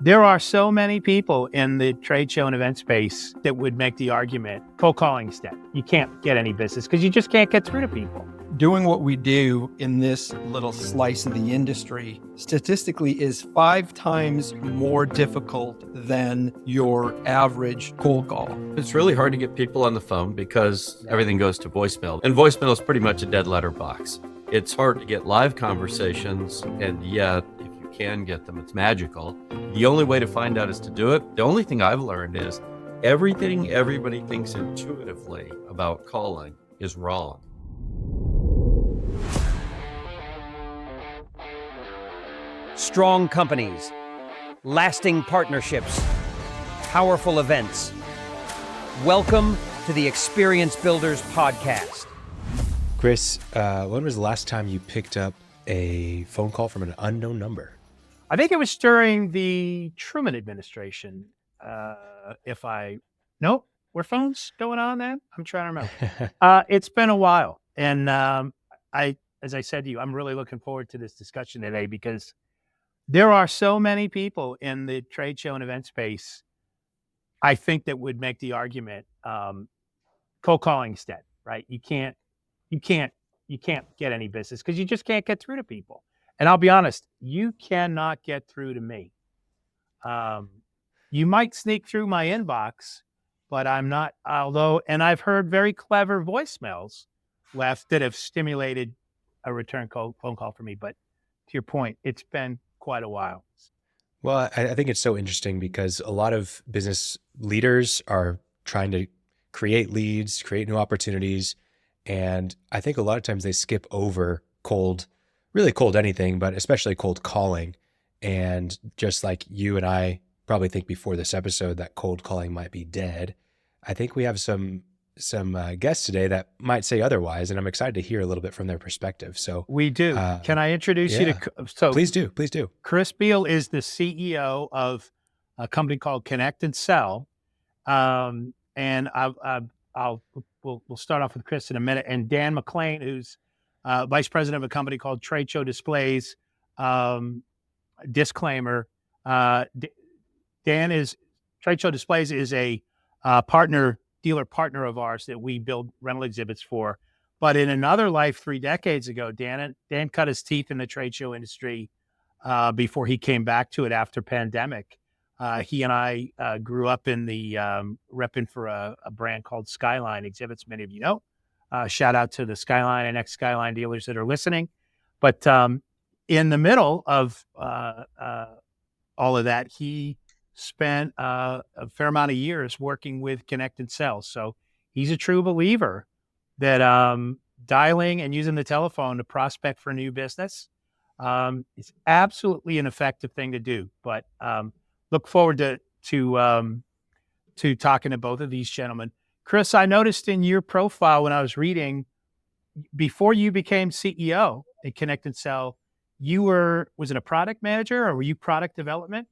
There are so many people in the trade show and event space that would make the argument, cold calling instead. You can't get any business because you just can't get through to people. Doing what we do in this little slice of the industry statistically is 5 times more difficult than your average cold call. It's really hard to get people on the phone because everything goes to voicemail, and voicemail is pretty much a dead letter box. It's hard to get live conversations, and yet if you can get them, it's magical. The only way to find out is to do it. The only thing I've learned is everything everybody thinks intuitively about calling is wrong. Strong companies, lasting partnerships, powerful events. Welcome to the Experience Builders Podcast. Chris, when was the last time you picked up a phone call from an unknown number? I think it was during the Truman administration. Nope, were phones going on then? I'm trying to remember. It's been a while. And as I said to you, I'm really looking forward to this discussion today because there are so many people in the trade show and event space, I think, that would make the argument, cold calling instead, right? You can't get any business because you just can't get through to people. And I'll be honest, you cannot get through to me. You might sneak through my inbox, but I'm not, and I've heard very clever voicemails left that have stimulated a return phone call for me. But to your point, it's been quite a while. Well, I think it's so interesting because a lot of business leaders are trying to create leads, create new opportunities. And I think a lot of times they skip over really cold anything, but especially cold calling. And just like you and I probably think before this episode that cold calling might be dead, I think we have some guests today that might say otherwise, and I'm excited to hear a little bit from their perspective. So we do. Can I introduce you to? So please do. Chris Beall is the CEO of a company called Connect and Sell, and we'll start off with Chris in a minute, and Dan McClain, who's vice president of a company called Trade Show Displays. Disclaimer: Dan is Trade Show Displays is a dealer partner of ours that we build rental exhibits for. But in another life 3 decades ago, Dan cut his teeth in the trade show industry before he came back to it after pandemic. He and I grew up in the repping for a brand called Skyline Exhibits, many of you know. Shout out to the Skyline and ex-Skyline dealers that are listening. But in the middle of all of that, he spent a fair amount of years working with Connect and Sell. So he's a true believer that dialing and using the telephone to prospect for new business is absolutely an effective thing to do. But look forward to talking to both of these gentlemen. Chris, I noticed in your profile when I was reading, before you became CEO at Connect and Sell, was it a product manager or were you product development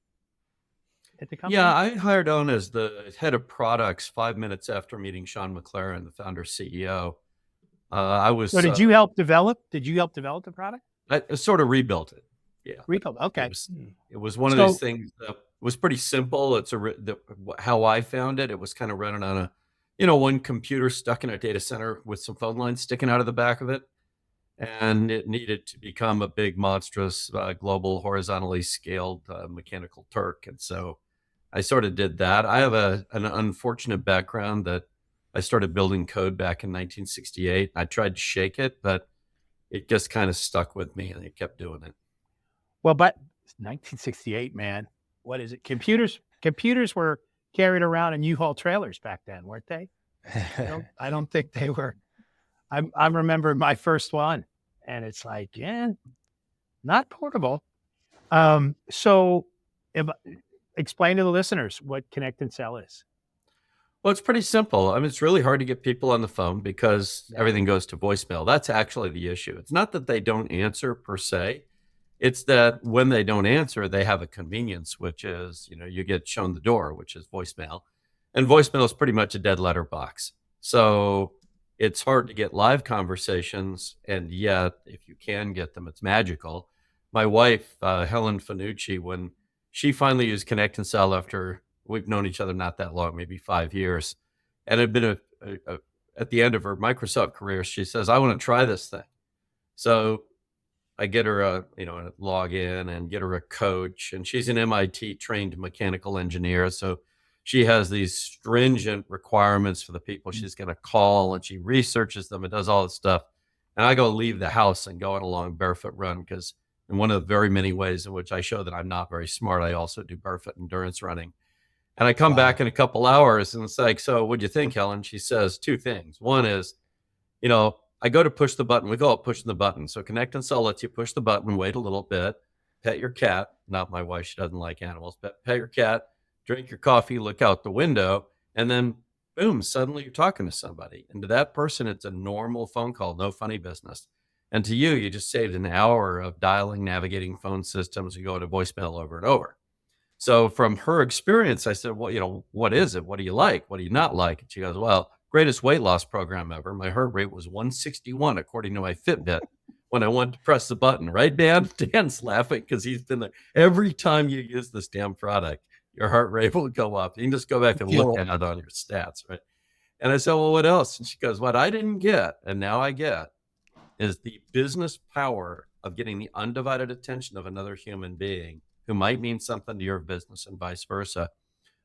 at the company? Yeah, I hired on as the head of products 5 minutes after meeting Sean McLaren, the founder CEO. So did you help develop? Did you help develop the product? I sort of rebuilt it. Yeah, rebuilt. Okay. It was one of those things that was pretty simple. How I found it. It was kind of running on one computer stuck in a data center with some phone lines sticking out of the back of it. And it needed to become a big, monstrous, global, horizontally scaled mechanical Turk. And so I sort of did that. I have an unfortunate background that I started building code back in 1968. I tried to shake it, but it just kind of stuck with me and I kept doing it. Well, but 1968, man, what is it? Computers were carried around in U-Haul trailers back then, weren't they? I don't think they were. I remember my first one, and it's like, not portable. So explain to the listeners what Connect and Sell is. Well, it's pretty simple. I mean, it's really hard to get people on the phone because everything goes to voicemail. That's actually the issue. It's not that they don't answer per se. It's that when they don't answer, they have a convenience, which is, you get shown the door, which is voicemail. And voicemail is pretty much a dead letter box. So it's hard to get live conversations, and yet if you can get them, it's magical. My wife, Helen Fanucci, when she finally used Connect and Sell after we've known each other not that long, maybe 5 years. And it had been at the end of her Microsoft career, she says, I want to try this thing. So I get her a login and get her a coach, and she's an MIT trained mechanical engineer. So she has these stringent requirements for the people she's going to call, and she researches them and does all this stuff. And I go leave the house and go on a long barefoot run, because in one of the very many ways in which I show that I'm not very smart, I also do barefoot endurance running. And I come back in a couple hours and it's like, so what'd you think, Helen? She says two things. One is, I go to push the button. We go up pushing the button. So Connect and Sell lets you push the button, wait a little bit, pet your cat. Not my wife. She doesn't like animals, but pet your cat, drink your coffee, look out the window, and then boom, suddenly you're talking to somebody. And to that person, it's a normal phone call, no funny business. And to you, you just saved an hour of dialing, navigating phone systems, and going to voicemail over and over. So from her experience, I said, well, what is it? What do you like? What do you not like? And she goes, well, greatest weight loss program ever. My heart rate was 161, according to my Fitbit, when I wanted to press the button. Right, Dan? Dan's laughing because he's been there. Every time you use this damn product, your heart rate will go up. You can just go back and look at it on your stats, right? And I said, well, what else? And she goes, what I didn't get, and now I get, is the business power of getting the undivided attention of another human being who might mean something to your business and vice versa.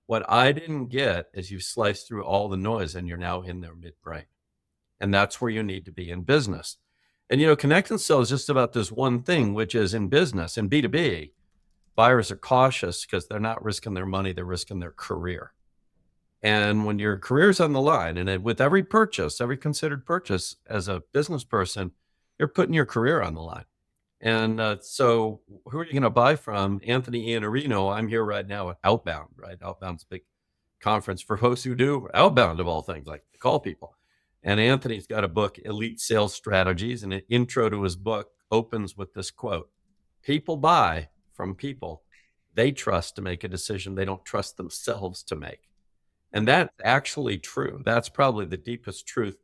What I didn't get is you slice through all the noise and you're now in their midbrain. And that's where you need to be in business. And, Connect and Sell is just about this one thing, which is in business. In B2B, buyers are cautious because they're not risking their money, they're risking their career. And when your career's on the line, and with every purchase, every considered purchase as a business person, you're putting your career on the line. And so who are you going to buy from? Anthony Iannarino. I'm here right now at Outbound, right? Outbound's a big conference for folks who do outbound, of all things, like to call people. And Anthony's got a book, Elite Sales Strategies, and an intro to his book opens with this quote: people buy from people they trust to make a decision they don't trust themselves to make. And that's actually true. That's probably the deepest truth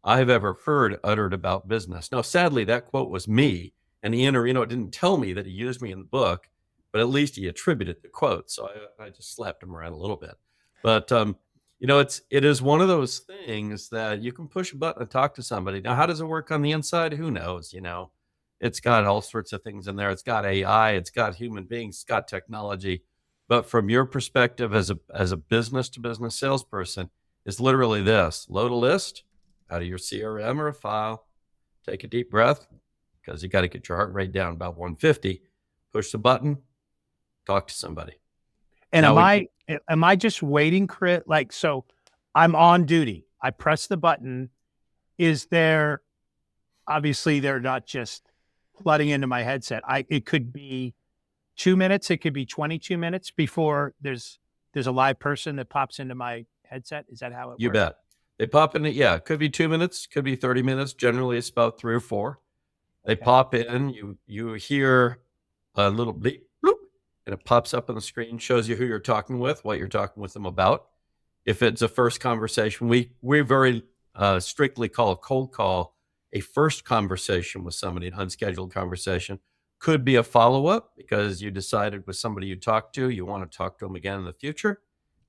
I've ever heard uttered about business. Now, sadly, that quote was me. And Iannarino didn't tell me that he used me in the book, but at least he attributed the quote. So I just slapped him around a little bit. But, it is one of those things that you can push a button and talk to somebody. Now, how does it work on the inside? Who knows? It's got all sorts of things in there. It's got AI, it's got human beings, it's got technology. But from your perspective as a business to business salesperson, it's literally this: load a list out of your CRM or a file, take a deep breath, because you got to get your heart rate down about 150, push the button, talk to somebody. And am I just waiting, Chris? Like, so I'm on duty. I press the button. Is there, obviously they're not just flooding into my headset. It could be 2 minutes. It could be 22 minutes before there's a live person that pops into my headset. Is that how it works? You bet. They pop in. Yeah. It could be 2 minutes, could be 30 minutes. Generally it's about 3 or 4. They pop in, you hear a little beep, bloop, and it pops up on the screen, shows you who you're talking with, what you're talking with them about. If it's a first conversation, we very strictly call a cold call a first conversation with somebody, an unscheduled conversation. Could be a follow-up because you decided with somebody you talked to, you want to talk to them again in the future,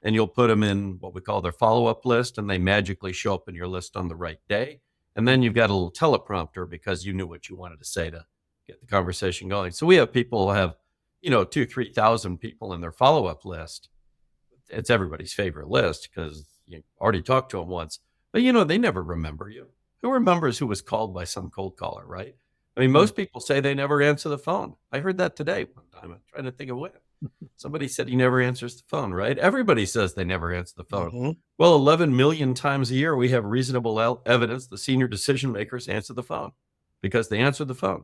and you'll put them in what we call their follow-up list, and they magically show up in your list on the right day. And then you've got a little teleprompter because you knew what you wanted to say to get the conversation going. So we have people who have, 2,000, 3,000 people in their follow-up list. It's everybody's favorite list because you already talked to them once, but they never remember you. Who remembers who was called by some cold caller, right? I mean, most people say they never answer the phone. I heard that today one time. I'm trying to think of when. Somebody said he never answers the phone, right? Everybody says they never answer the phone. Mm-hmm. Well, 11 million times a year, we have reasonable evidence the senior decision makers answer the phone because they answer the phone.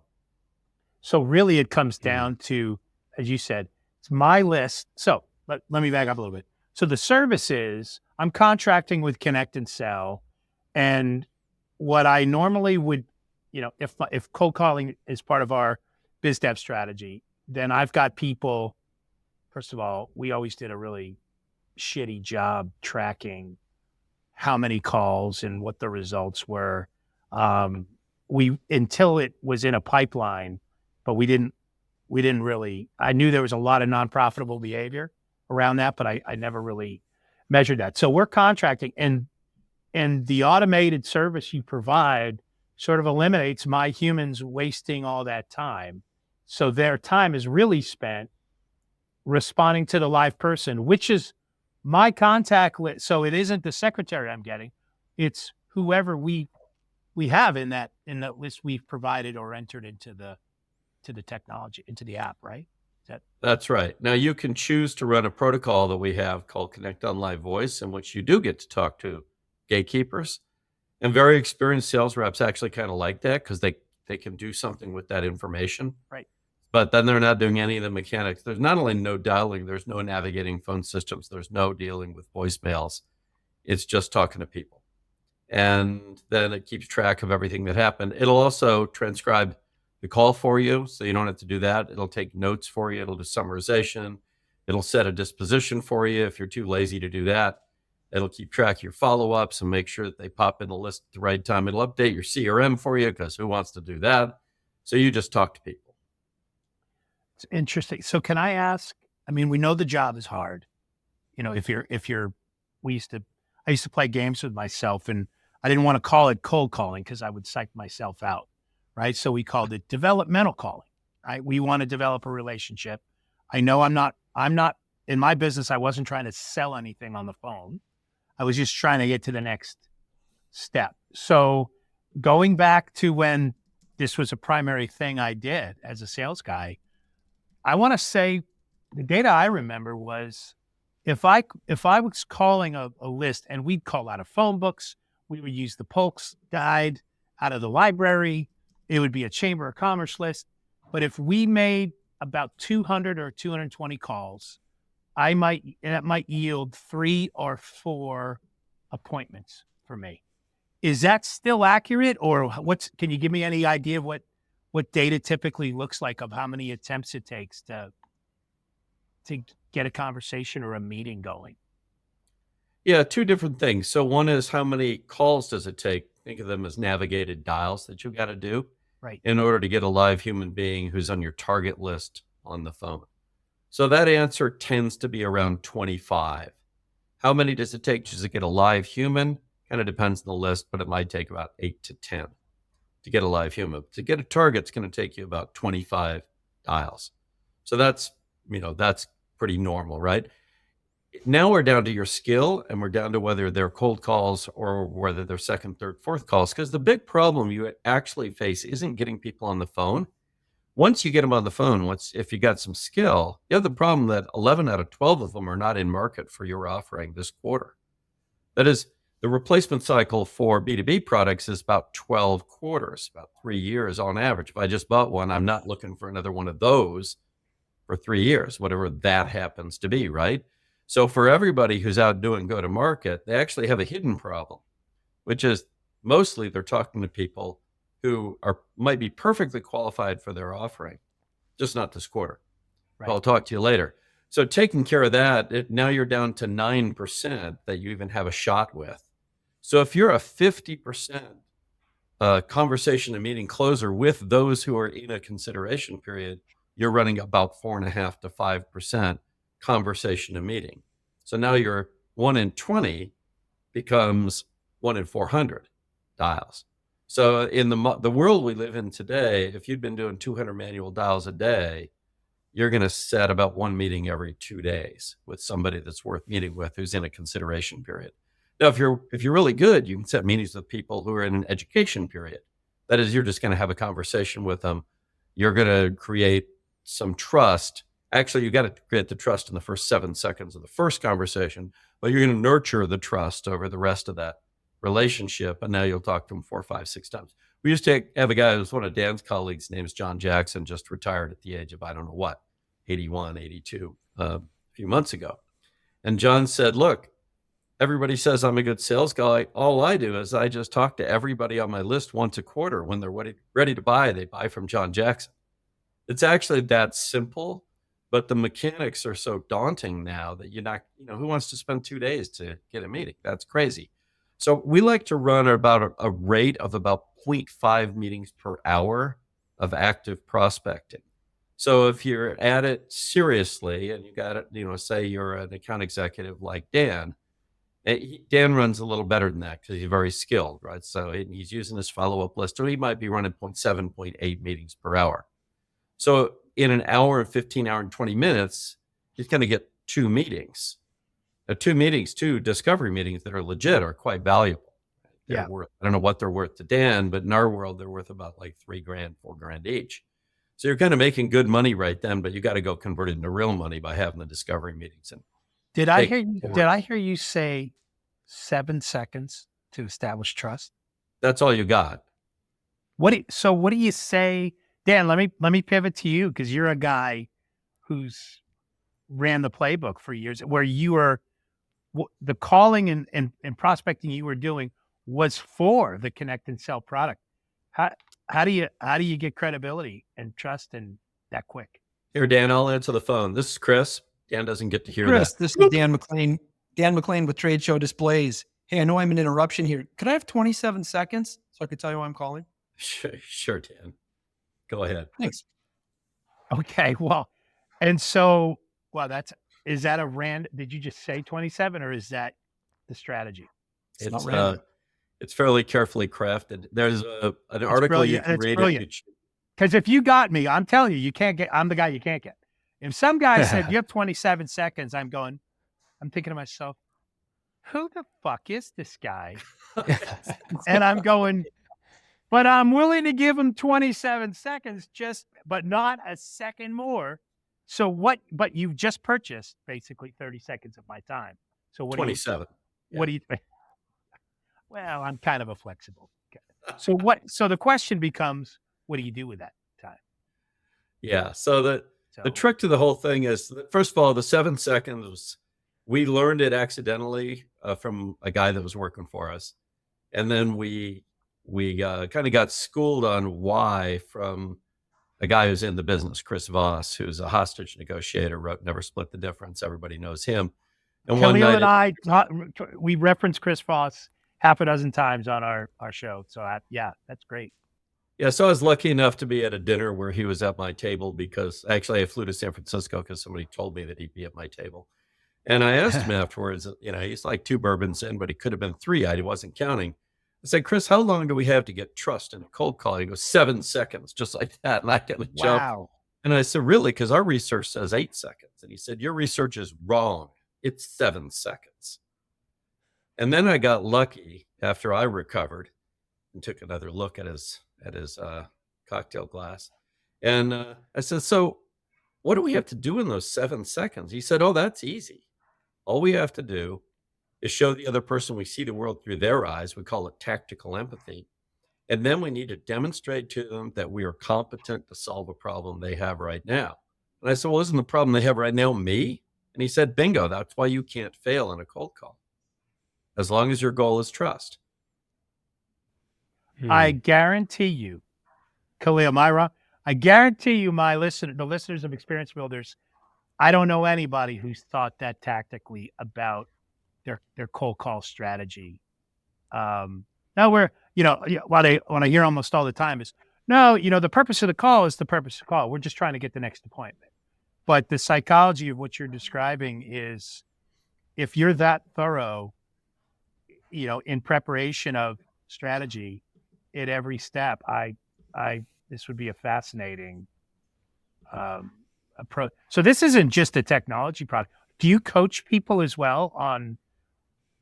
So really it comes down to, as you said, it's my list. So let me back up a little bit. So the service is I'm contracting with Connect and Sell, and what I normally would, if cold calling is part of our biz dev strategy, then I've got people. First of all, we always did a really shitty job tracking how many calls and what the results were. Until it was in a pipeline, but we didn't we didn't really, I knew there was a lot of non-profitable behavior around that, but I never really measured that. So we're contracting, and the automated service you provide sort of eliminates my humans wasting all that time. So their time is really spent responding to the live person, which is my contact list. So it isn't the secretary I'm getting, it's whoever we have in that list we've provided or entered into the technology, into the app, right? That's right. Now you can choose to run a protocol that we have called Connect on Live Voice, in which you do get to talk to gatekeepers. And very experienced sales reps actually kind of like that, because they can do something with that information. Right. But then they're not doing any of the mechanics. There's not only no dialing, there's no navigating phone systems, there's no dealing with voicemails. It's just talking to people. And then it keeps track of everything that happened. It'll also transcribe the call for you, so you don't have to do that. It'll take notes for you. It'll do summarization. It'll set a disposition for you if you're too lazy to do that. It'll keep track of your follow-ups and make sure that they pop in the list at the right time. It'll update your CRM for you, because who wants to do that? So you just talk to people. It's interesting. So can I ask, I mean, we know the job is hard. You know, I used to play games with myself, and I didn't want to call it cold calling because I would psych myself out. Right. So we called it developmental calling. Right. We want to develop a relationship. I know I'm not in my business. I wasn't trying to sell anything on the phone. I was just trying to get to the next step. So going back to when this was a primary thing I did as a sales guy, I want to say the data I remember was if I was calling a list, and we'd call out of phone books, we would use the Pulse guide out of the library. It would be a Chamber of Commerce list. But if we made about 200 or 220 calls, that might yield 3 or 4 appointments for me. Is that still accurate, or can you give me any idea of what data typically looks like of how many attempts it takes to get a conversation or a meeting going? Yeah, two different things. So one is, how many calls does it take? Think of them as navigated dials that you've got to do. Right. In order to get a live human being who's on your target list on the phone. So that answer tends to be around 25. How many does it take just to get a live human? Kind of depends on the list, but it might take about 8 to 10 to get a live human. To get a target, it's going to take you about 25 dials. So that's pretty normal, right? Now we're down to your skill, and we're down to whether they're cold calls or whether they're second, third, fourth calls. Because the big problem you actually face isn't getting people on the phone. Once you get them on the phone, if you got some skill, you have the problem that 11 out of 12 of them are not in market for your offering this quarter. That is, the replacement cycle for B2B products is about 12 quarters, about 3 years on average. If I just bought one, I'm not looking for another one of those for 3 years, whatever that happens to be, right? So for everybody who's out doing go-to-market, they actually have a hidden problem, which is mostly they're talking to people who might be perfectly qualified for their offering, just not this quarter. Right. I'll talk to you later. So taking care of that, now you're down to 9% that you even have a shot with. So if you're a 50% conversation and meeting closer with those who are in a consideration period, you're running about 4.5 to 5% conversation to meeting. So now your 1 in 20 becomes 1 in 400 dials. So in the world we live in today, if you've been doing 200 manual dials a day, you're going to set about 1 meeting every 2 days with somebody that's worth meeting with who's in a consideration period. Now, if you're really good, you can set meetings with people who are in an education period. That is, you're just going to have a conversation with them. You're going to create some trust. Actually, you got to create the trust in the first 7 seconds of the first conversation, but you're going to nurture the trust over the rest of that relationship. And now you'll talk to them 4, 5, 6 times. We used to have a guy who was one of Dan's colleagues, name's John Jackson, just retired at the age of, I don't know what, 81, 82, a few months ago. And John said, look, everybody says I'm a good sales guy. All I do is I just talk to everybody on my list once a quarter. When they're ready to buy, they buy from John Jackson. It's actually that simple. But the mechanics are so daunting now that who wants to spend 2 days to get a meeting? That's crazy. So we like to run about a rate of about 0.5 meetings per hour of active prospecting. So if you're at it seriously and you got it, say you're an account executive like Dan, Dan runs a little better than that because he's very skilled, right? So he's using his follow-up list, or he might be running 0.7, 0.8 meetings per hour. So in an hour and 15 hour and 20 minutes, he's going to get 2 meetings. Two discovery meetings that are legit are quite valuable. They're worth, I don't know what they're worth to Dan, but in our world, they're worth about like $3,000, $4,000 each. So you're kind of making good money right then, but you got to go convert it into real money by having the discovery meetings. And Did I hear you say 7 seconds to establish trust? That's all you got. What do you say, Dan? Let me pivot to you, because you're a guy who's ran the playbook for years, where you were the calling and prospecting you were doing was for the connect and sell product. How do you get credibility and trust in that quick? Here, Dan, I'll answer the phone. This is Chris. Dan doesn't get to hear Chris, that. this is Dan McClain. Dan McClain with Trade Show Displays. Hey, I know I'm an interruption here. Could I have 27 seconds so I could tell you why I'm calling? Sure, Dan. Go ahead. Thanks. Okay, well, and so, is that a random? Did you just say 27, or is that the strategy? It's not random. It's fairly carefully crafted. There's an article you can read. Because if you got me, I'm telling you, you can't get. I'm the guy you can't get. If some guy said you have 27 seconds, I'm thinking to myself, who the fuck is this guy? And I'm going, but I'm willing to give him 27 seconds, but not a second more. So what? But you've just purchased basically 30 seconds of my time. So what? 27. What do you think? Well, I'm kind of a flexible guy. So what? So the question becomes, what do you do with that time? Yeah. So the trick to the whole thing is that, first of all, the 7 seconds, we learned it accidentally from a guy that was working for us. And then we kind of got schooled on why from a guy who's in the business, Chris Voss, who's a hostage negotiator, wrote Never Split the Difference. Everybody knows him. And Khalil and we referenced Chris Voss half a dozen times on our show. So that's great. Yeah, so I was lucky enough to be at a dinner where he was at my table, because actually I flew to San Francisco because somebody told me that he'd be at my table. And I asked him afterwards, he's like 2 bourbons in, but he could have been 3. I wasn't counting. I said, Chris, how long do we have to get trust in a cold call? He goes, 7 seconds, just like that. And I got a jump. And I said, really? Because our research says 8 seconds. And he said, your research is wrong. It's 7 seconds. And then I got lucky after I recovered and took another look at his cocktail glass. And I said, so what do we have to do in those 7 seconds? He said, oh, that's easy. All we have to do is show the other person we see the world through their eyes. We call it tactical empathy. And then we need to demonstrate to them that we are competent to solve a problem they have right now. And I said, well, isn't the problem they have right now me? And he said, bingo, that's why you can't fail in a cold call, as long as your goal is trust. I guarantee you, Khalil, Myra, I guarantee you, the listeners of Experience Builders, I don't know anybody who's thought that tactically about their cold call strategy. Now what I hear almost all the time is, no, the purpose of the call is the purpose of the call. We're just trying to get the next appointment. But the psychology of what you're describing is, if you're that thorough, in preparation of strategy at every step, this would be a fascinating approach. So this isn't just a technology product. Do you coach people as well on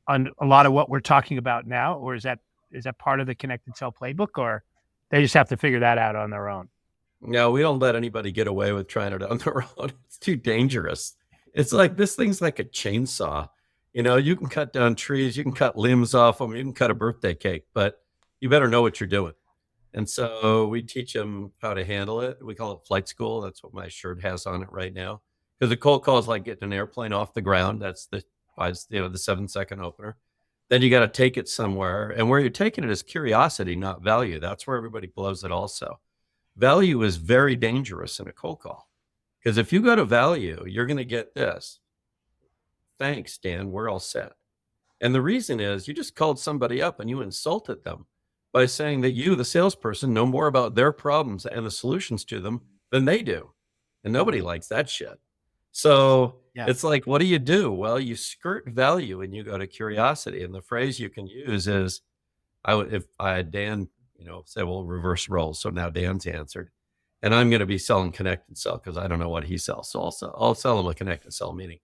a lot of what we're talking about now, or is that part of the Connect and Sell playbook, or they just have to figure that out on their own? No, we don't let anybody get away with trying it on their own. It's too dangerous. It's like, this thing's like a chainsaw. You can cut down trees, you can cut limbs off them, you can cut a birthday cake, but you better know what you're doing. And so we teach them how to handle it. We call it flight school. That's what my shirt has on it right now. Because a cold call is like getting an airplane off the ground. That's the 7-second opener. Then you got to take it somewhere. And where you're taking it is curiosity, not value. That's where everybody blows it also. Value is very dangerous in a cold call. Because if you go to value, you're going to get this. Thanks, Dan, we're all set. And the reason is, you just called somebody up and you insulted them by saying that you, the salesperson, know more about their problems and the solutions to them than they do. and nobody likes that shit. So Yeah. it's like, what do? Well, you skirt value and you go to curiosity. And the phrase you can use is, if I had Dan, say, well, reverse roles. So now Dan's answered, and I'm going to be selling connect and sell because I don't know what he sells. So I'll sell him a connect and sell meeting.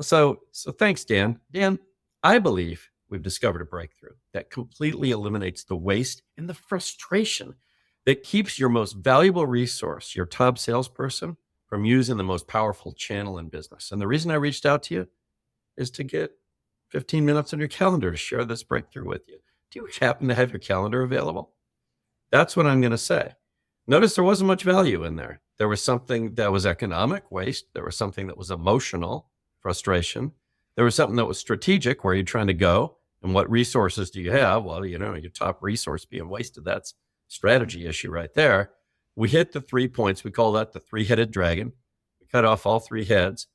So thanks, Dan. Dan, I believe we've discovered a breakthrough that completely eliminates the waste and the frustration that keeps your most valuable resource, your top salesperson, from using the most powerful channel in business. And the reason I reached out to you is to get 15 minutes on your calendar to share this breakthrough with you. Do you happen to have your calendar available? That's what I'm going to say. Notice there wasn't much value in there. There was something that was economic waste. There was something that was emotional frustration. There was something that was strategic, where you're trying to go and what resources do you have? Well, your top resource being wasted. That's strategy issue right there. We hit the 3 points. We call that the 3-headed dragon. We cut off all 3 heads,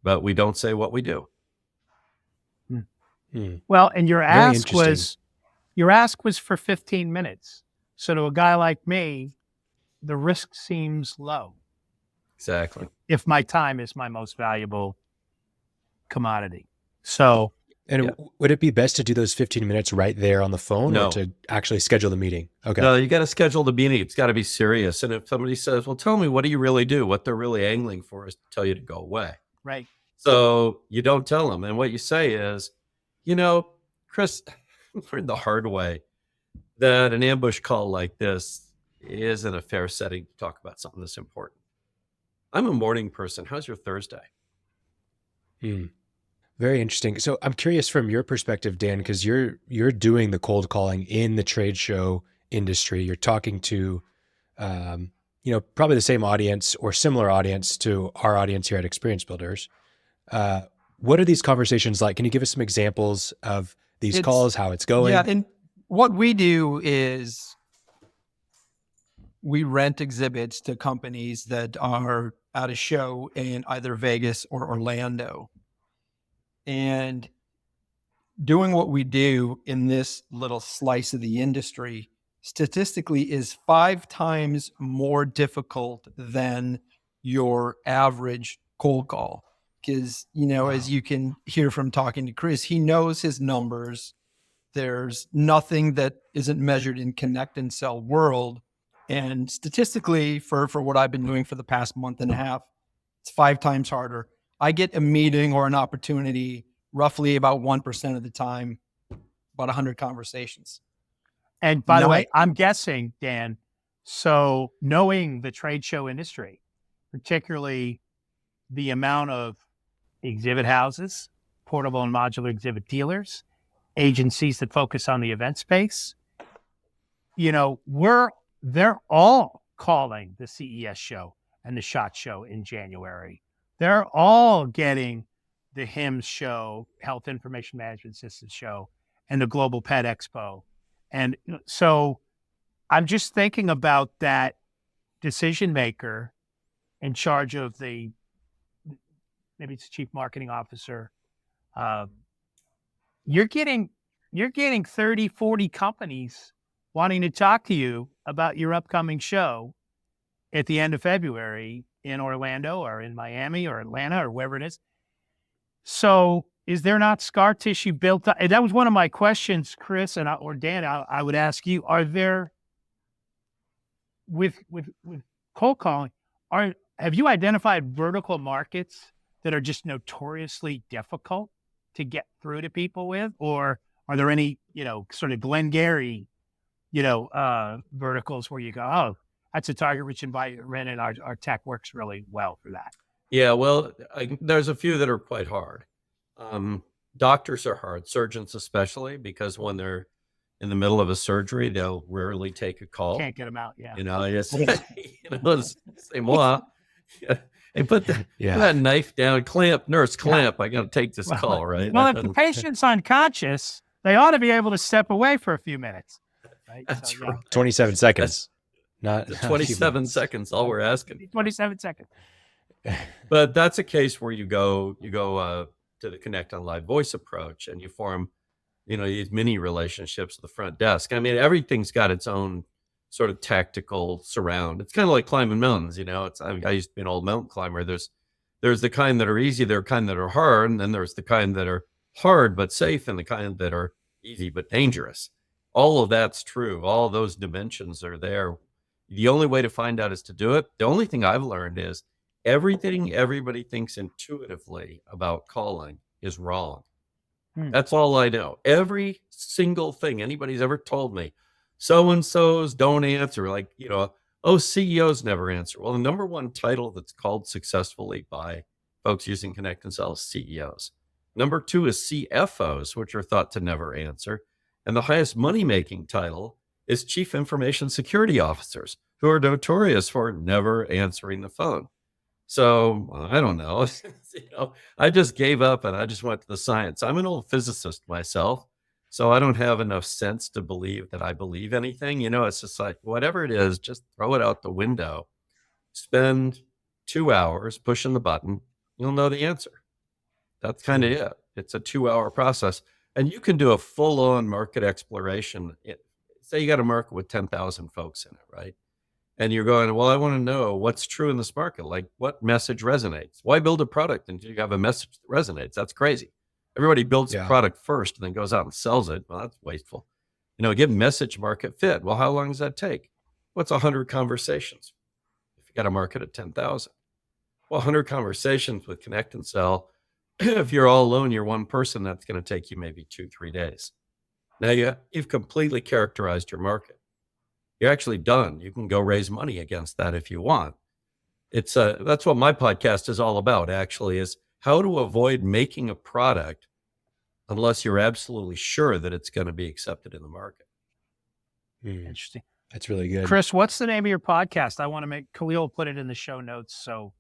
but we don't say what we do. Well, and your ask was for 15 minutes. So to a guy like me, the risk seems low. Exactly. If my time is my most valuable commodity. So, and would it be best to do those 15 minutes right there on the phone No. or to actually schedule the meeting? Okay. No, you got to schedule the meeting. It's got to be serious. And if somebody says, well, tell me, what do you really do? What they're really angling for is to tell you to go away. right. So you don't tell them. And what you say is, Chris, learned the hard way that an ambush call like this isn't a fair setting to talk about something that's important. I'm a morning person. How's your Thursday? Very interesting. So I'm curious from your perspective, Dan, because you're doing the cold calling in the trade show industry. You're talking to, probably the same audience or similar audience to our audience here at Experience Builders. What are these conversations like? Can you give us some examples of these calls, how it's going? Yeah, and what we do is we rent exhibits to companies that are at a show in either Vegas or Orlando. And doing what we do in this little slice of the industry statistically is 5 times more difficult than your average cold call. Because, as you can hear from talking to Chris, he knows his numbers. There's nothing that isn't measured in connect and sell world. And statistically, for what I've been doing for the past month and a half, it's 5 times harder. I get a meeting or an opportunity roughly about 1% of the time, about 100 conversations. And by the way, I'm guessing, Dan, so knowing the trade show industry, particularly the amount of exhibit houses, portable and modular exhibit dealers, agencies that focus on the event space, they're all calling the CES show and the SHOT show in January. They're all getting the HIMSS show, Health Information Management Systems show, and the Global Pet Expo. And so I'm just thinking about that decision maker in charge of maybe it's the chief marketing officer. You're getting 30, 40 companies wanting to talk to you about your upcoming show at the end of February in Orlando or in Miami or Atlanta or wherever it is. So is there not scar tissue built up? And that was one of my questions, Chris or Dan, I would ask you, are there, with cold calling, have you identified vertical markets that are just notoriously difficult to get through to people with? Or are there any, sort of Glengarry, verticals where you go, oh, that's a target-rich environment and our tech works really well for that? Yeah, well, there's a few that are quite hard. Doctors are hard, surgeons especially, because when they're in the middle of a surgery, they'll rarely take a call. Can't get them out, yeah. Just say, moi. Hey, put that knife down, nurse clamp. I got to take this call, right? Well, if the patient's unconscious, they ought to be able to step away for a few minutes. Right? That's right. 27 seconds. Not 27 seconds. All we're asking. 27 seconds. But that's a case where you go to the Connect on Live Voice approach, and you form, these mini relationships with the front desk. I mean, everything's got its own sort of tactical surround. It's kind of like climbing mountains, you know. I used to be an old mountain climber. There's the kind that are easy, there are kind that are hard, and then there's the kind that are hard but safe, and the kind that are easy but dangerous. All of that's true. All those dimensions are there. The only way to find out is to do it. The only thing I've learned is everything everybody thinks intuitively about calling is wrong. That's all I know. Every single thing anybody's ever told me, so-and-so's don't answer. Like, you know, oh, CEOs never answer. Well, the number one title that's called successfully by folks using Connect and Sell is CEOs. Number two is CFOs, which are thought to never answer. And the highest money-making title is Chief Information Security Officers, who are notorious for never answering the phone. So I don't know. You know, I just gave up and I just went to the science. I'm an old physicist myself, so I don't have enough sense to believe that I believe anything. You know, it's just like, whatever it is, just throw it out the window. Spend 2 hours pushing the button. You'll know the answer. That's kind of it. It's a 2-hour process. And you can do a full-on market exploration. Say you got a market with 10,000 folks in it, right? And you're going, well, I want to know what's true in this market. Like, what message resonates? Why build a product until you have a message that resonates? That's crazy. Everybody builds a product first and then goes out and sells it. Well, that's wasteful. You know, give message market fit. Well, how long does that take? What's 100 conversations? If you got a market at 10,000. Well, 100 conversations with Connect and Sell. If you're all alone, you're one person, that's going to take you maybe 2-3 days. Now you've completely characterized your market. You're actually done. You can go raise money against that if you want. It's that's what my podcast is all about, actually, is how to avoid making a product unless you're absolutely sure that it's going to be accepted in the market. Interesting. That's really good. Chris, what's the name of your podcast? I want to make Khalil put it in the show notes so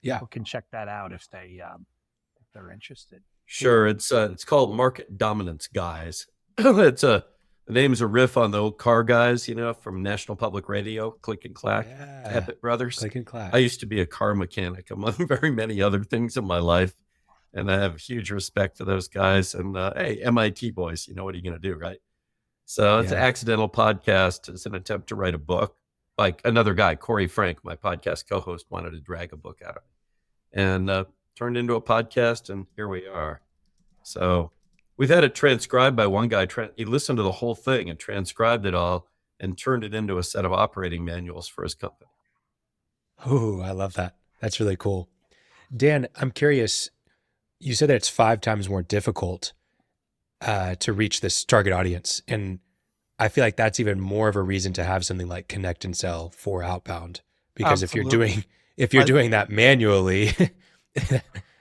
people can check that out if they're interested. Sure. It's called Market Dominance Guys. The name's a riff on the old car guys, you know, from National Public Radio, Click and Clack, Epic Brothers. Click and Clack. I used to be a car mechanic, among very many other things in my life. And I have huge respect for those guys. And hey, MIT boys, you know, what are you going to do, right? So it's an accidental podcast. It's an attempt to write a book. Like another guy, Corey Frank, my podcast co-host, wanted to drag a book out of it. And turned into a podcast, and here we are. So we've had it transcribed by one guy. He listened to the whole thing and transcribed it all and turned it into a set of operating manuals for his company. Oh, I love that. That's really cool. Dan, I'm curious. You said that it's 5 times more difficult to reach this target audience. And I feel like that's even more of a reason to have something like Connect and Sell for outbound. Because if you're doing that manually,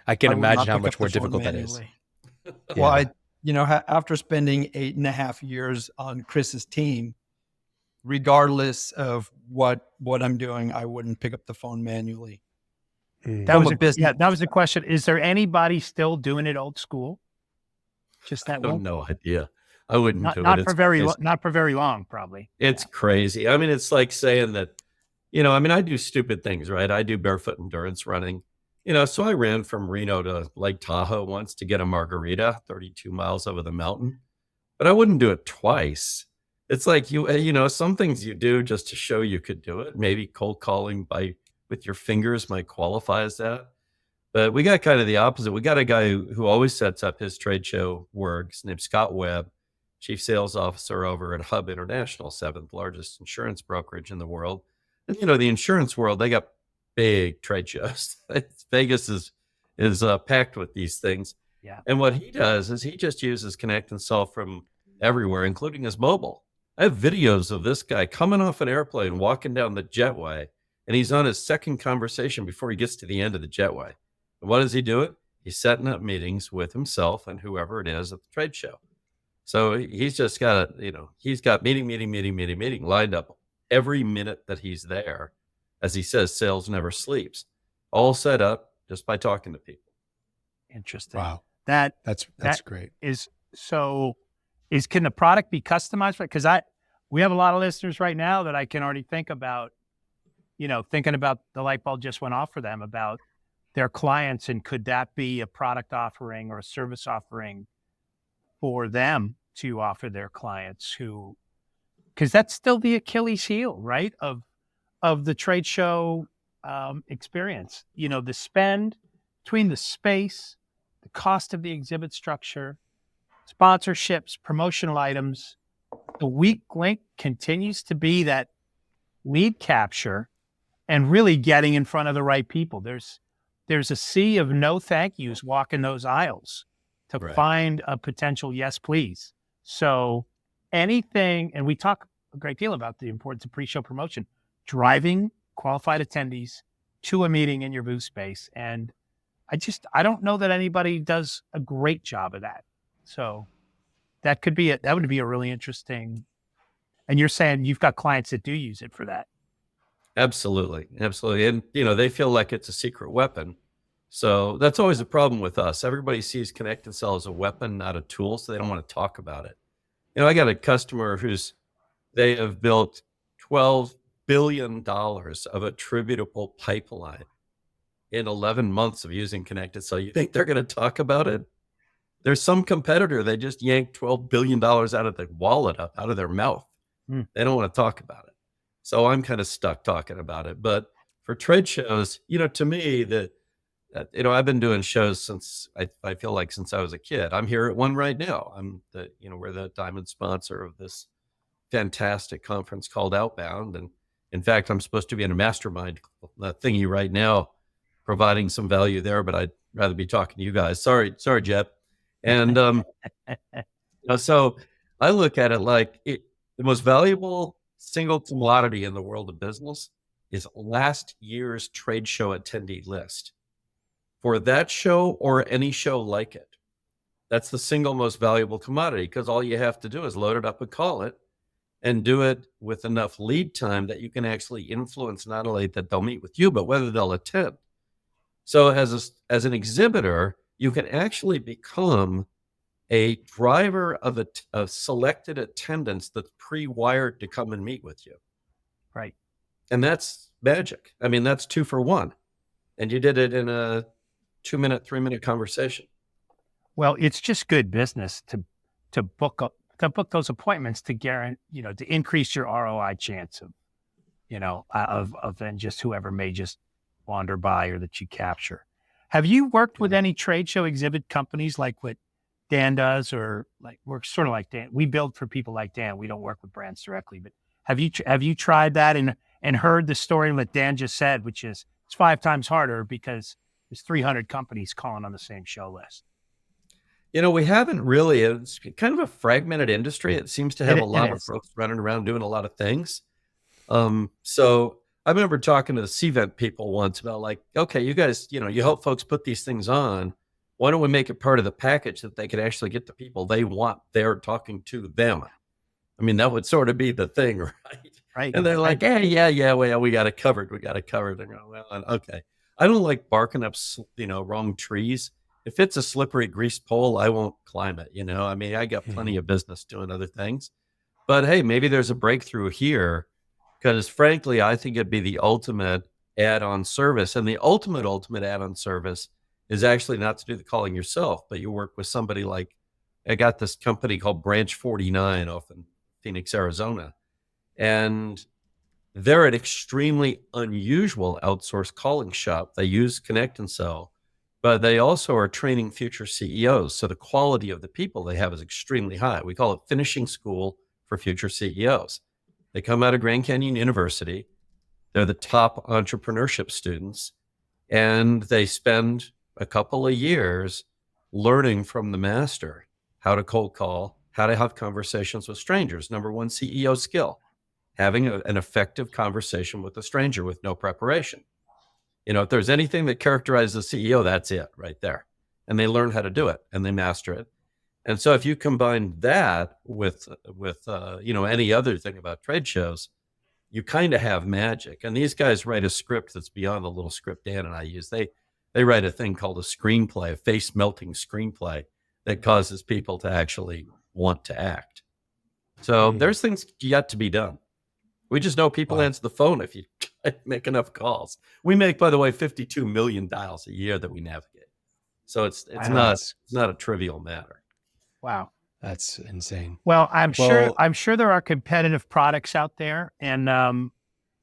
I can imagine how much more difficult that is. Well, after spending 8.5 years on Chris's team, regardless of what I'm doing, I wouldn't pick up the phone manually. That was the question. Is there anybody still doing it old school? Just that I have no idea. I wouldn't do it. Not for very long, probably. It's crazy. I mean, it's like saying that, you know, I mean, I do stupid things, right? I do barefoot endurance running. You know, so I ran from Reno to Lake Tahoe once to get a margarita, 32 miles over the mountain, but I wouldn't do it twice. It's like, you know, some things you do just to show you could do it. Maybe cold calling with your fingers might qualify as that. But we got kind of the opposite. We got a guy who always sets up his trade show work. His name's Scott Webb, Chief Sales Officer over at Hub International, 7th largest insurance brokerage in the world. And, you know, the insurance world, they got big trade shows. Vegas is packed with these things. Yeah. And what he does is he just uses Connect and Sell from everywhere, including his mobile. I have videos of this guy coming off an airplane, walking down the jetway, and he's on his second conversation before he gets to the end of the jetway. And what does he do? He's setting up meetings with himself and whoever it is at the trade show. So he's just got he's got meeting lined up every minute that he's there. As he says, sales never sleeps. All set up just by talking to people. Interesting. Wow. That's great. Can the product be customized? Because we have a lot of listeners right now that I can already think about, you know, thinking about the light bulb just went off for them about their clients, and could that be a product offering or a service offering for them to offer their clients who because that's still the Achilles heel, right, of the trade show experience. You know, the spend between the space, the cost of the exhibit structure, sponsorships, promotional items. The weak link continues to be that lead capture and really getting in front of the right people. There's a sea of no thank yous walking those aisles to find a potential yes, please. So anything, and we talk a great deal about the importance of pre-show promotion, driving qualified attendees to a meeting in your booth space. And I don't know that anybody does a great job of that. So that would be a really interesting, and you're saying you've got clients that do use it for that. Absolutely. Absolutely. And, they feel like it's a secret weapon. So that's always a problem with us. Everybody sees Connect and Sell as a weapon, not a tool. So they don't want to talk about it. I got a customer they have built $12 billion of attributable pipeline in 11 months of using Connect and Sell. You think they're going to talk about it? There's some competitor, they just yanked $12 billion out of the wallet, out of their mouth. They don't want to talk about it. So I'm kind of stuck talking about it. But for trade shows, to me, I've been doing shows since I feel like since I was a kid. I'm here at one right now. We're the diamond sponsor of this fantastic conference called Outbound. And in fact, I'm supposed to be in a mastermind thingy right now, providing some value there, but I'd rather be talking to you guys. Sorry, Jeb. And so I look at it like the most valuable single commodity in the world of business is last year's trade show attendee list for that show or any show like it. That's the single most valuable commodity, because all you have to do is load it up and call it, and do it with enough lead time that you can actually influence not only that they'll meet with you, but whether they'll attend. So as an exhibitor, you can actually become a driver of a selected attendance that's pre-wired to come and meet with you. Right. And that's magic. I mean, that's 2 for 1. And you did it in a 2-minute, 3-minute conversation. Well, it's just good business to book those appointments to guarantee, to increase your ROI chance of then just whoever may just wander by or that you capture. Have you worked with any trade show exhibit companies like what Dan does, or like we're sort of like Dan? We build for people like Dan. We don't work with brands directly, but have you tried that and heard the story that Dan just said, which is it's 5 times harder because there's 300 companies calling on the same show list? We haven't really. It's kind of a fragmented industry. It seems to have a lot of folks running around doing a lot of things. So I remember talking to the C-Vent people once about like, okay, you guys, you help folks put these things on. Why don't we make it part of the package that they could actually get the people they want there talking to them? I mean, that would sort of be the thing, right? Right. And they're like, yeah, well, we got it covered. They're going, well, okay. I don't like barking up, wrong trees. If it's a slippery grease pole, I won't climb it. I mean, I got plenty of business doing other things, but hey, maybe there's a breakthrough here, because frankly, I think it'd be the ultimate add-on service. And the ultimate add-on service is actually not to do the calling yourself, but you work with somebody like, I got this company called Branch 49 off in Phoenix, Arizona. And they're an extremely unusual outsourced calling shop. They use Connect and Sell, but they also are training future CEOs. So the quality of the people they have is extremely high. We call it finishing school for future CEOs. They come out of Grand Canyon University. They're the top entrepreneurship students, and they spend a couple of years learning from the master how to cold call, how to have conversations with strangers. Number 1 CEO skill, having an effective conversation with a stranger with no preparation. If there's anything that characterizes a CEO, that's it right there. And they learn how to do it and they master it. And so if you combine that with any other thing about trade shows, you kind of have magic. And these guys write a script that's beyond the little script Dan and I use. They write a thing called a screenplay, a face melting screenplay that causes people to actually want to act. So there's things yet to be done. We just know people answer the phone if you make enough calls. We make, by the way, 52 million dials a year that we navigate. So it's not a trivial matter. Wow. That's insane. Well, I'm Well, sure there are competitive products out there, and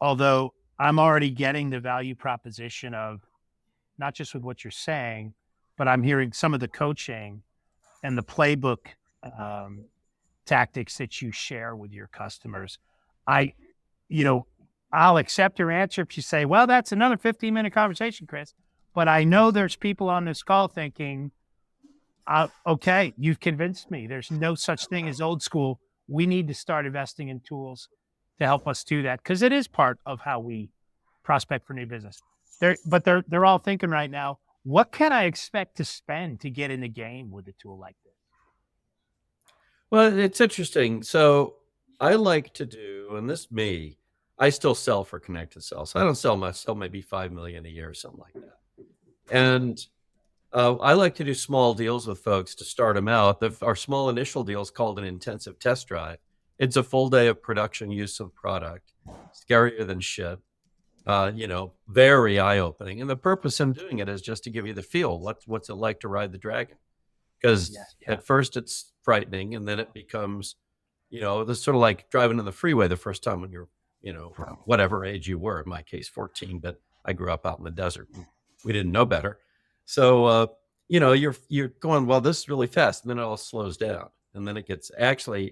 although I'm already getting the value proposition of not just with what you're saying, but I'm hearing some of the coaching and the playbook um, tactics that you share with your customers. I, you know, I'll accept your answer if you say, well, that's another 15-minute conversation, Chris. But I know there's people on this call thinking, okay, you've convinced me. There's no such thing as old school. We need to start investing in tools to help us do that because it is part of how we prospect for new business. They're all thinking right now, what can I expect to spend to get in the game with a tool like this? Well, it's interesting. So I like to do, and this me, I still sell for connected sales. So I don't sell much, sell maybe 5 million a year or something like that. And I like to do small deals with folks to start them out. Our small initial deal is called an intensive test drive. It's a full day of production use of product, scarier than shit. Very eye-opening. And the purpose in doing it is just to give you the feel. What's it like to ride the dragon? Because at first it's frightening, and then it becomes, this sort of like driving on the freeway the first time when you're, whatever age you were. In my case, 14, but I grew up out in the desert. We didn't know better. So, you're going, well, this is really fast, and then it all slows down, and then it actually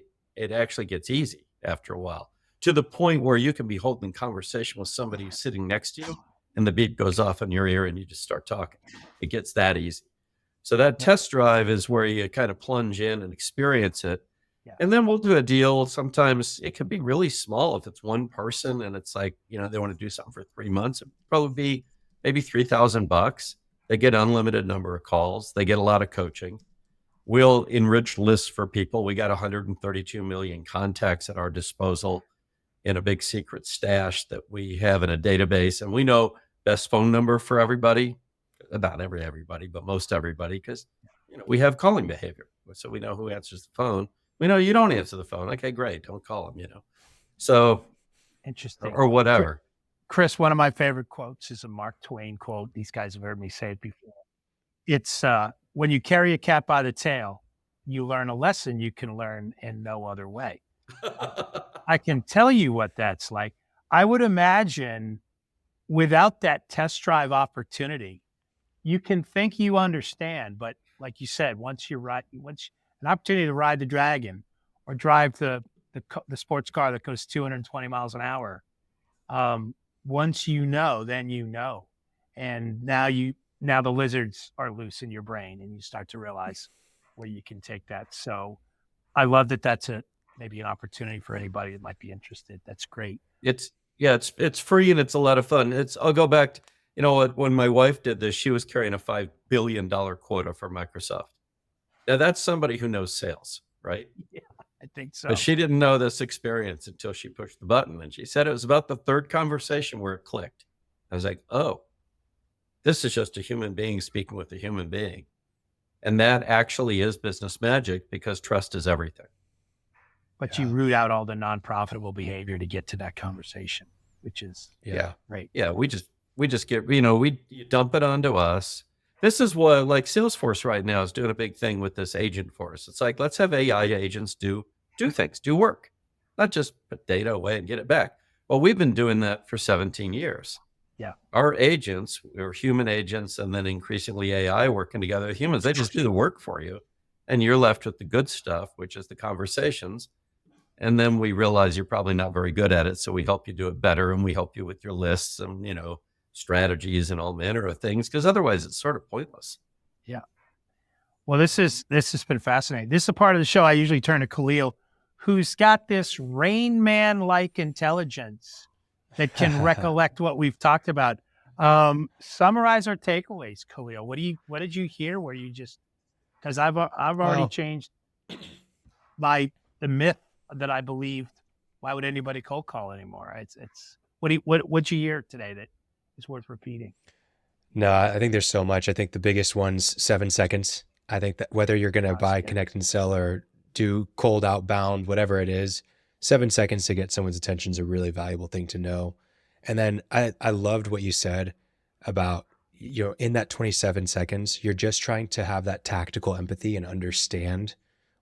gets easy after a while, to the point where you can be holding conversation with somebody who's sitting next to you, and the beat goes off in your ear, and you just start talking. It gets that easy. So that test drive is where you kind of plunge in and experience it. Yeah. And then we'll do a deal. Sometimes it could be really small if it's one person and it's like, they want to do something for 3 months. It'd probably be maybe $3,000. They get unlimited number of calls. They get a lot of coaching. We'll enrich lists for people. We got 132 million contacts at our disposal in a big secret stash that we have in a database. And we know best phone number for everybody. Not everybody, but most everybody, because we have calling behavior. So we know who answers the phone. We know you don't answer the phone. Okay, great. Don't call them, So interesting. Or whatever. Chris, one of my favorite quotes is a Mark Twain quote. These guys have heard me say it before. It's when you carry a cat by the tail, you learn a lesson you can learn in no other way. I can tell you what that's like. I would imagine without that test drive opportunity, you can think you understand, but like you said, once an opportunity to ride the dragon or drive the sports car that goes 220 miles an hour, once then and now the lizards are loose in your brain, and you start to realize where you can take that. So, I love that. That's maybe an opportunity for anybody that might be interested. That's great. It's free and it's a lot of fun. I'll go back to, when my wife did this, she was carrying a $5 billion quota for Microsoft. Now that's somebody who knows sales, right? Yeah, I think so. But she didn't know this experience until she pushed the button. And she said it was about the third conversation where it clicked. I was like, oh, this is just a human being speaking with a human being. And that actually is business magic, because trust is everything. But you root out all the non-profitable behavior to get to that conversation, which is great. Yeah, we just get, you dump it onto us. This is what, like, Salesforce right now is doing a big thing with this agent force. It's like, let's have AI agents do things, do work, not just put data away and get it back. Well, we've been doing that for 17 years. Yeah. Our agents, we're human agents, and then increasingly AI working together with humans. They just do the work for you, and you're left with the good stuff, which is the conversations. And then we realize you're probably not very good at it, so we help you do it better, and we help you with your lists and, strategies and all manner of things, because otherwise it's sort of pointless. Yeah. Well, this has been fascinating. This is a part of the show I usually turn to Khalil, who's got this Rain Man-like intelligence that can recollect what we've talked about. Summarize our takeaways, Khalil. What did you hear? Where you just, because I've already changed the myth that I believed. Why would anybody cold call anymore? It's what'd you hear today that is worth repeating? No, I think there's so much. I think the biggest one's 7 seconds. I think that whether you're going to buy, connect, and sell, or do cold outbound, whatever it is, 7 seconds to get someone's attention is a really valuable thing to know. And then I loved what you said about, in that 27 seconds, you're just trying to have that tactical empathy and understand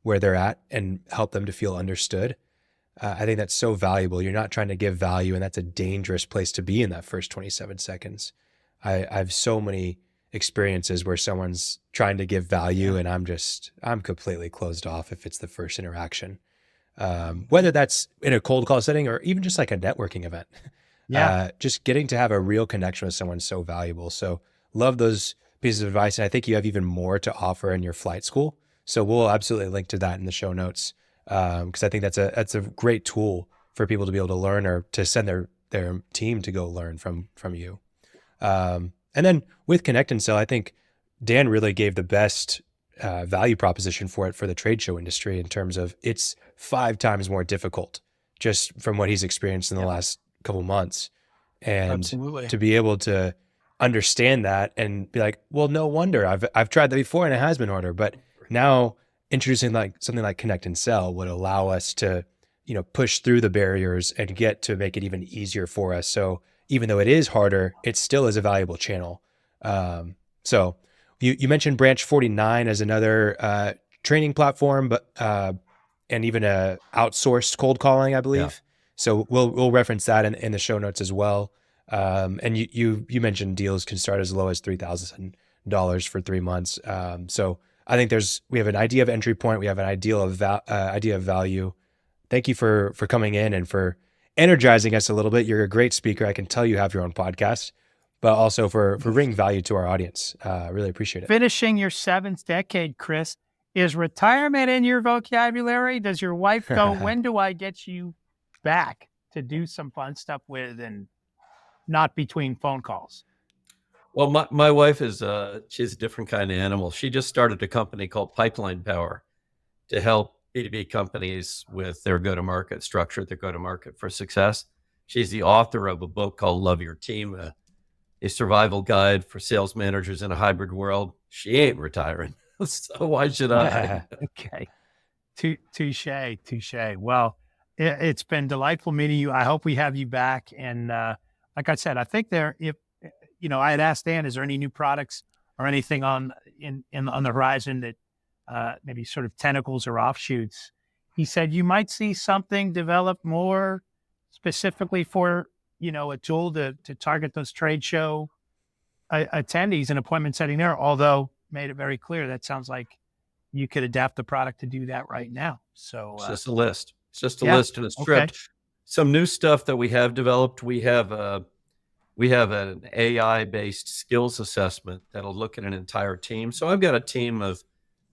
where they're at and help them to feel understood. I think that's so valuable. You're not trying to give value, and that's a dangerous place to be in that first 27 seconds. I have so many experiences where someone's trying to give value and I'm completely closed off if it's the first interaction. Whether that's in a cold call setting or even just like a networking event. Just getting to have a real connection with someone is so valuable. So love those pieces of advice. And I think you have even more to offer in your flight school. So we'll absolutely link to that in the show notes. Because I think that's a great tool for people to be able to learn or to send their team to go learn from you. And then with Connect and Sell, I think Dan really gave the best value proposition for it for the trade show industry in terms of it's 5 times more difficult just from what he's experienced in the last couple months. And Absolutely. to be able to understand that and be like, well, no wonder I've tried that before and it has been harder, but now introducing like something like Connect and Sell would allow us to, push through the barriers and get to make it even easier for us. So even though it is harder, it still is a valuable channel. So you mentioned Branch 49 as another training platform, but and even a outsourced cold calling, I believe. Yeah. So we'll reference that in the show notes as well. And you mentioned deals can start as low as $3,000 for 3 months. So I think we have an idea of entry point. We have an idea of value. Thank you for coming in and for energizing us a little bit. You're a great speaker. I can tell you have your own podcast, but also for bringing value to our audience. Really appreciate it. Finishing your 7th decade, Chris, is retirement in your vocabulary? Does your wife go, when do I get you back to do some fun stuff with and not between phone calls? Well, my wife she's a different kind of animal. She just started a company called Pipeline Power to help B2B companies with their go-to-market structure, their go-to-market for success. She's the author of a book called Love Your Team, a survival guide for sales managers in a hybrid world. She ain't retiring, so why should I? Okay. Touche. Well, it's been delightful meeting you. I hope we have you back. And like I said, I think I had asked Dan, is there any new products or anything on the horizon that maybe sort of tentacles or offshoots? He said you might see something develop more specifically for, a tool to target those trade show attendees and appointment setting there, although made it very clear that sounds like you could adapt the product to do that right now. So it's just a list. It's just a list and a script. Okay. Some new stuff that we have developed. We have an AI-based skills assessment that'll look at an entire team. So I've got a team of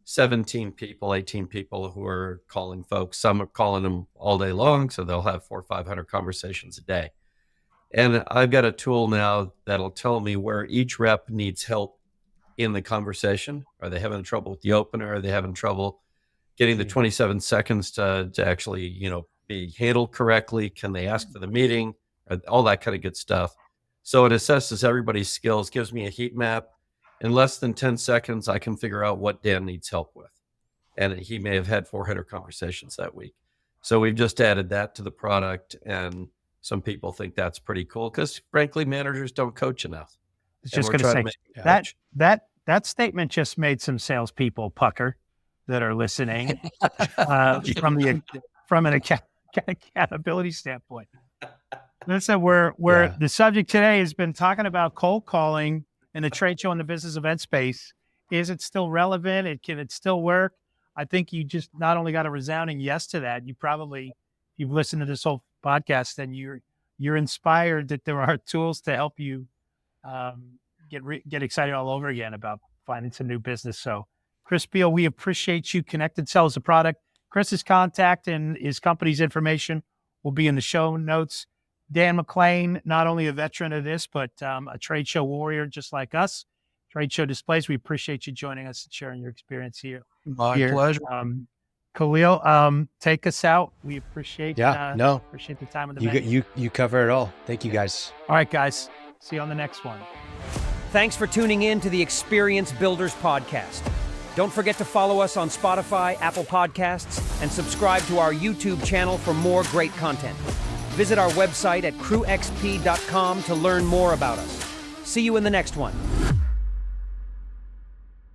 17 people, 18 people who are calling folks. Some are calling them all day long, so they'll have 400 or 500 conversations a day. And I've got a tool now that'll tell me where each rep needs help in the conversation. Are they having trouble with the opener? Are they having trouble getting the 27 seconds to actually, be handled correctly? Can they ask for the meeting? All that kind of good stuff. So it assesses everybody's skills, gives me a heat map. In less than 10 seconds, I can figure out what Dan needs help with. And he may have had 400 conversations that week. So we've just added that to the product. And some people think that's pretty cool because, frankly, managers don't coach enough. I was just going to say, that statement just made some salespeople pucker that are listening from an accountability standpoint. Listen, the subject today has been talking about cold calling in the trade show and the business event space. Is it still relevant? Can it still work? I think you just not only got a resounding yes to that, you've listened to this whole podcast and you're inspired that there are tools to help you get excited all over again about finding some new business. So Chris Beall, we appreciate you. Connected Sell is a product. Chris's contact and his company's information will be in the show notes. Dan McClain, not only a veteran of this, but a trade show warrior just like us. Trade show displays. We appreciate you joining us and sharing your experience here. My pleasure. Khalil, take us out. We appreciate appreciate the time of the venue. You cover it all. Thank you, guys. All right, guys. See you on the next one. Thanks for tuning in to the Experience Builders podcast. Don't forget to follow us on Spotify, Apple Podcasts, and subscribe to our YouTube channel for more great content. Visit our website at crewxp.com to learn more about us. See you in the next one.